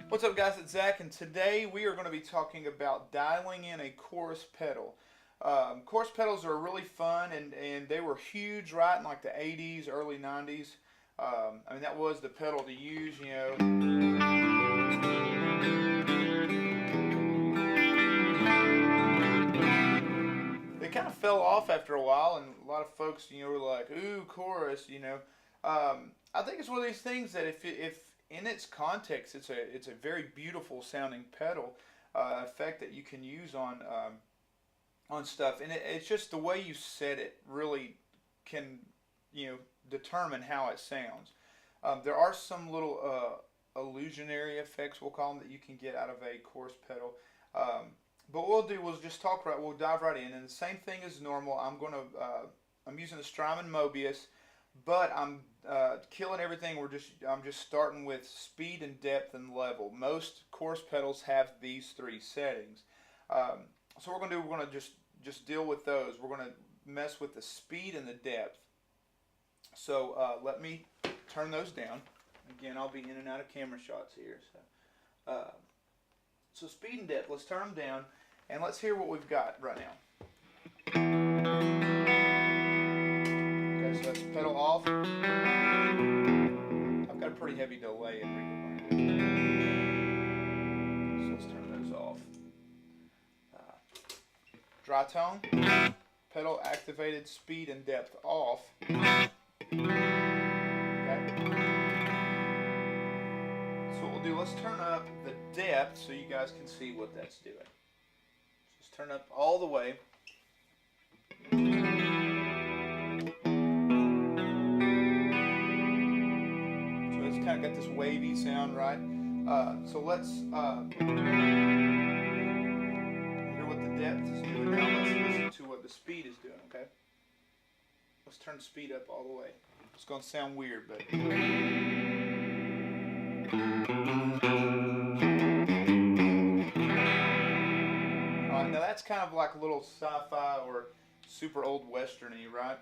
What's up, guys? It's Zach, and today we are going to be talking about dialing in a chorus pedal. Chorus pedals are really fun, and they were huge right in like the 80s, early 90s. I mean, that was the pedal to use, you know. They kind of fell off after a while, and a lot of folks, you know, were like, "Ooh, chorus," you know. I think it's one of these things that if in its context, it's a very beautiful sounding pedal effect that you can use on stuff, and it's just the way you set it really can, you know, determine how it sounds. There are some little illusionary effects, we'll call them, that you can get out of a chorus pedal. But what we'll do, we'll dive right in, and the same thing as normal. I'm using the Strymon Mobius, but I'm killing everything. I'm just starting with speed and depth and level. Most chorus pedals have these three settings. So we're gonna just deal with those. We're gonna mess with the speed and the depth. So let me turn those down. Again, I'll be in and out of camera shots here. So speed and depth. Let's turn them down, and let's hear what we've got right now. Okay, so that's pedal off. I've got a pretty heavy delay in reading. So let's turn those off. Dry tone, pedal activated, speed and depth off. Okay. So what we'll do, let's turn up the depth so you guys can see what that's doing. Just turn up all the way. So it's kind of got this wavy sound, right? So let's hear what the depth is doing. Now let's listen to what the speed is doing, okay? Let's turn the speed up all the way. It's going to sound weird, but... Alright, now that's kind of like a little sci-fi or super old western-y, right?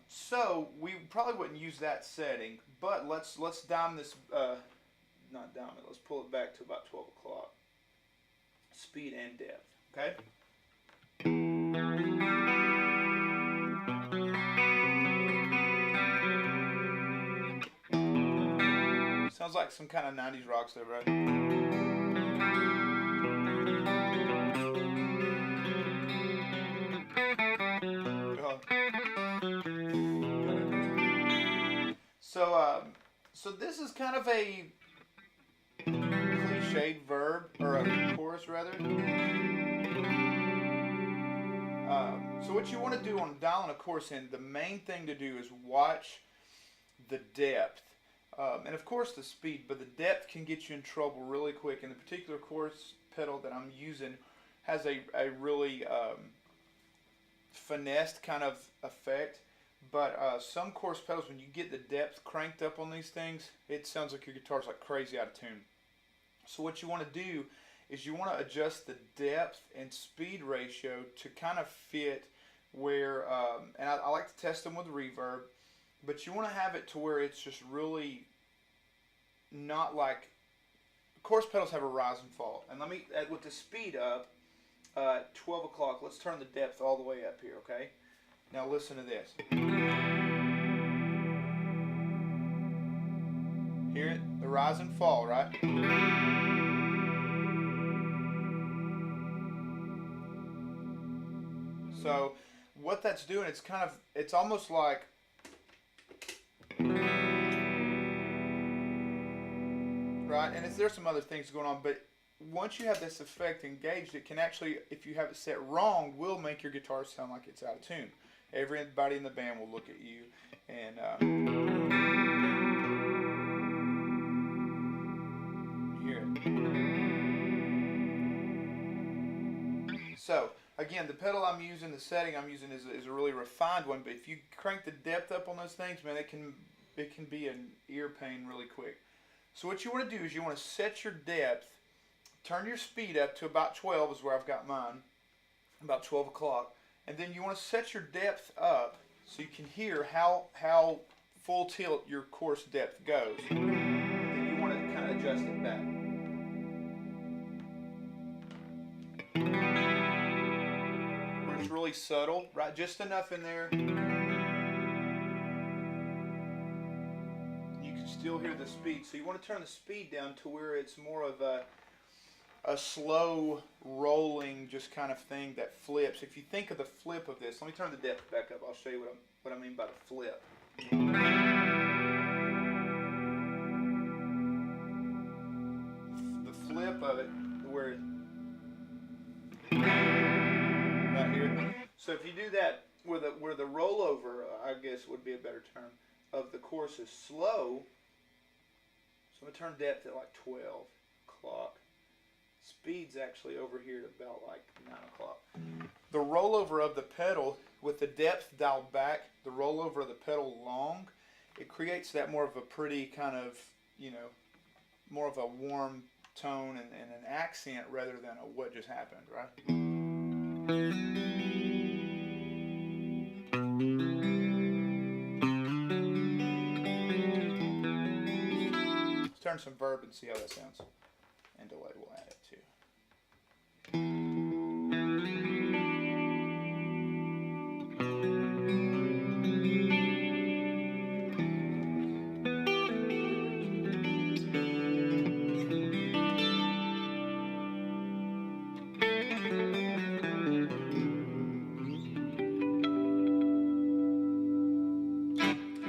So we probably wouldn't use that setting, but let's dime this, not dime it, let's pull it back to about 12 o'clock. Speed and depth, okay? Sounds like some kind of 90s rock stuff, right? So this is kind of a cliched verb, or a chorus rather. So what you want to do on dialing a chorus in, the main thing to do is watch the depth. And of course the speed, but the depth can get you in trouble really quick. And the particular chorus pedal that I'm using has a really finessed kind of effect. But some chorus pedals, when you get the depth cranked up on these things, it sounds like your guitar's like crazy out of tune. So what you want to do is you want to adjust the depth and speed ratio to kind of fit where, and I like to test them with reverb, but you want to have it to where it's just really not like, chorus pedals have a rise and fall. And let me, with the speed up, 12 o'clock, let's turn the depth all the way up here, okay? Now listen to this. Hear it? The rise and fall, right? So what that's doing, it's almost like, right? And there's some other things going on, but once you have this effect engaged, it can actually, if you have it set wrong, will make your guitar sound like it's out of tune. Everybody in the band will look at you and hear it. So again, the pedal I'm using, the setting I'm using is a really refined one. But if you crank the depth up on those things, man, it can be an ear pain really quick. So what you want to do is you want to set your depth, turn your speed up to about 12 is where I've got mine, about 12 o'clock. And then you want to set your depth up so you can hear how full tilt your chorus depth goes. And then you want to kind of adjust it back. really subtle, right? Just enough in there. You can still hear the speed. So you want to turn the speed down to where it's more of a slow rolling just kind of thing that flips. If you think of the flip of this, let me turn the depth back up. I'll show you what I mean by the flip. The flip of it, where right here. So if you do that where the rollover, I guess would be a better term, of the chorus is slow. So I'm gonna turn depth at like 12 o'clock. Speed's actually over here at about like 9 o'clock. The rollover of the pedal with the depth dialed back, the rollover of the pedal long, it creates that more of a pretty kind of, you know, more of a warm tone and an accent rather than a what just happened, right? Let's turn some verb and see how that sounds. And delay, we'll add it too.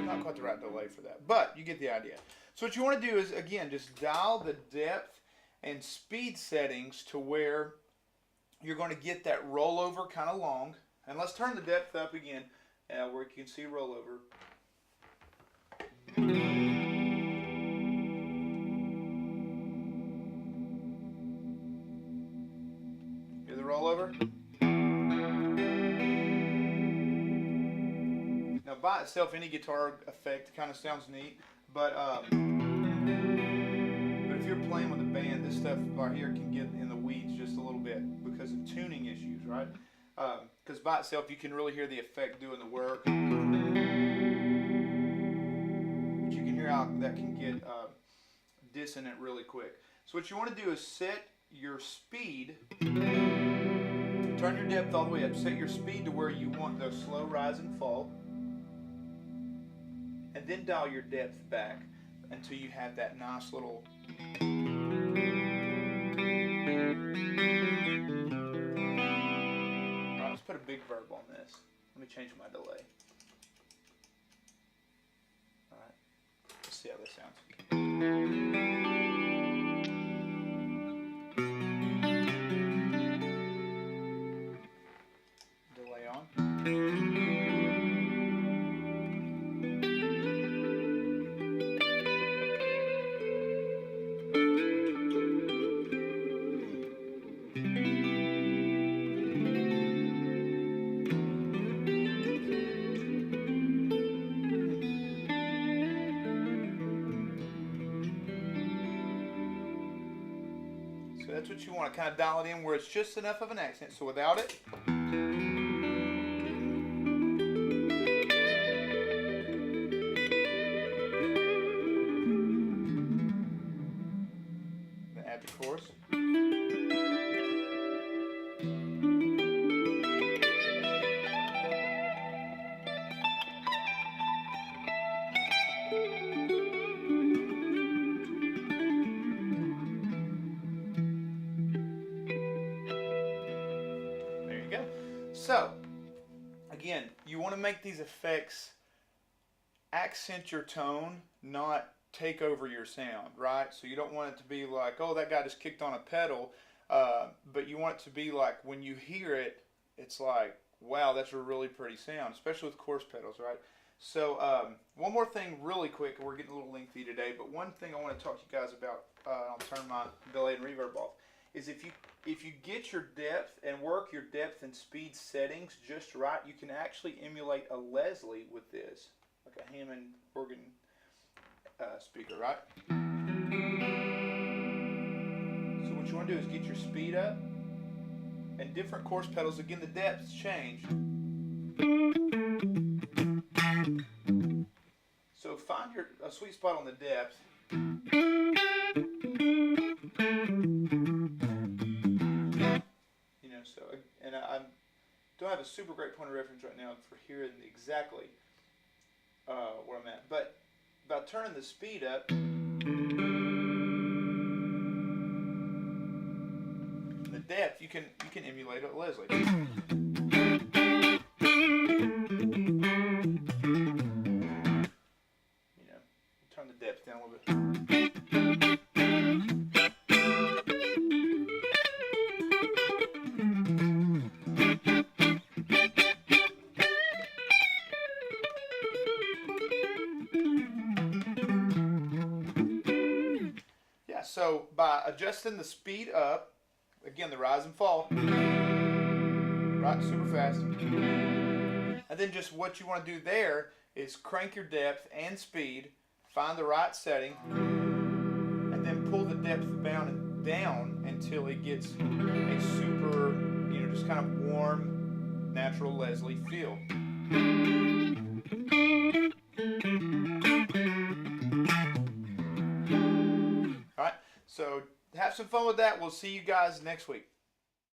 Not quite the right delay for that, but you get the idea. So what you want to do is, again, just dial the depth and speed settings to where you're going to get that rollover kind of long. And let's turn the depth up again, where you can see rollover. Hear the rollover? Now by itself, any guitar effect kind of sounds neat, but if you're playing with a band, this stuff right here can get in the weeds just a little bit because of tuning issues, right? Because by itself, you can really hear the effect doing the work. But you can hear how that can get dissonant really quick. So what you want to do is set your speed, turn your depth all the way up, set your speed to where you want the slow rise and fall, and then dial your depth back until you have that nice little. Alright, let's put a big verb on this. Let me change my delay. Alright, let's see how this sounds. Delay on. So that's what you want to kind of dial it in where it's just enough of an accent. So without it, then add the chorus. So, again, you want to make these effects accent your tone, not take over your sound, right? So you don't want it to be like, oh, that guy just kicked on a pedal, but you want it to be like, when you hear it, it's like, wow, that's a really pretty sound, especially with chorus pedals, right? So, one more thing really quick, we're getting a little lengthy today, but one thing I want to talk to you guys about, I'll turn my delay and reverb off, is if you get your depth and work your depth and speed settings just right, you can actually emulate a Leslie with this, like a Hammond organ speaker, right? So what you want to do is get your speed up, and different chorus pedals, again, the depths change. So find a sweet spot on the depth. super great point of reference right now for hearing exactly where I'm at. But by turning the speed up, the depth, you can emulate it, Leslie. Turn the depth down a little bit. Yeah, so by adjusting the speed up, again, the rise and fall, right, super fast. And then just what you want to do there is crank your depth and speed, find the right setting, and then pull the depth down until it gets a super, just kind of warm, natural Leslie feel. All right, so have some fun with that. We'll see you guys next week.